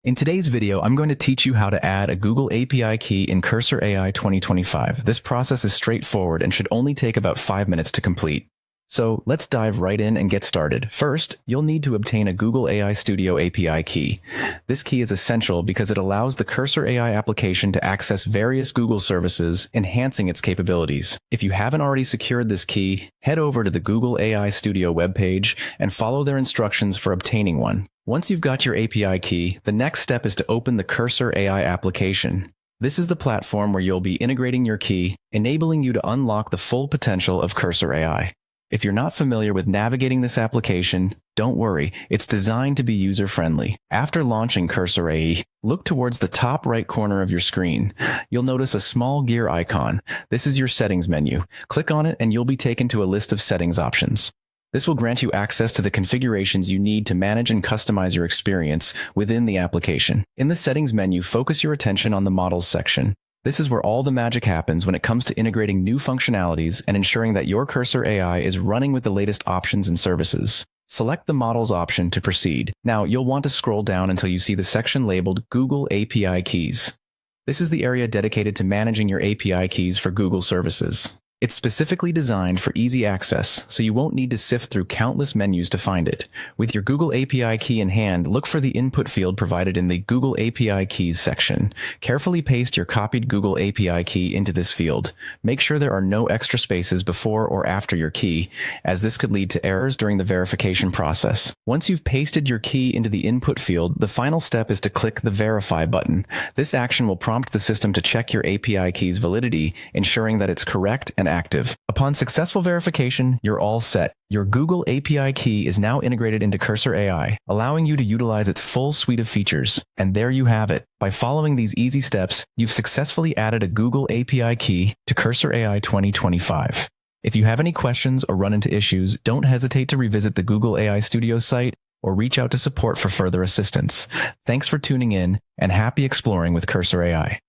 In today's video, I'm going to teach you how to add a Google API key in Cursor AI 2025. This process is straightforward and should only take about 5 minutes to complete. So let's dive right in and get started. First, you'll need to obtain a Google AI Studio API key. This key is essential because it allows the Cursor AI application to access various Google services, enhancing its capabilities. If you haven't already secured this key, head over to the Google AI Studio webpage and follow their instructions for obtaining one. Once you've got your API key, the next step is to open the Cursor AI application. This is the platform where you'll be integrating your key, enabling you to unlock the full potential of Cursor AI. If you're not familiar with navigating this application, don't worry, it's designed to be user-friendly. After launching Cursor AI, look towards the top right corner of your screen. You'll notice a small gear icon. This is your settings menu. Click on it and you'll be taken to a list of settings options. This will grant you access to the configurations you need to manage and customize your experience within the application. In the settings menu, focus your attention on the models section. This is where all the magic happens when it comes to integrating new functionalities and ensuring that your Cursor AI is running with the latest options and services. Select the Models option to proceed. Now, you'll want to scroll down until you see the section labeled Google API Keys. This is the area dedicated to managing your API keys for Google services. It's specifically designed for easy access, so you won't need to sift through countless menus to find it. With your Google API key in hand, look for the input field provided in the Google API Keys section. Carefully paste your copied Google API key into this field. Make sure there are no extra spaces before or after your key, as this could lead to errors during the verification process. Once you've pasted your key into the input field, the final step is to click the Verify button. This action will prompt the system to check your API key's validity, ensuring that it's correct and active. Upon successful verification, you're all set. Your Google API key is now integrated into Cursor AI, allowing you to utilize its full suite of features. And there you have it. By following these easy steps, you've successfully added a Google API key to Cursor AI 2025. If you have any questions or run into issues, don't hesitate to revisit the Google AI Studio site or reach out to support for further assistance. Thanks for tuning in, and happy exploring with Cursor AI.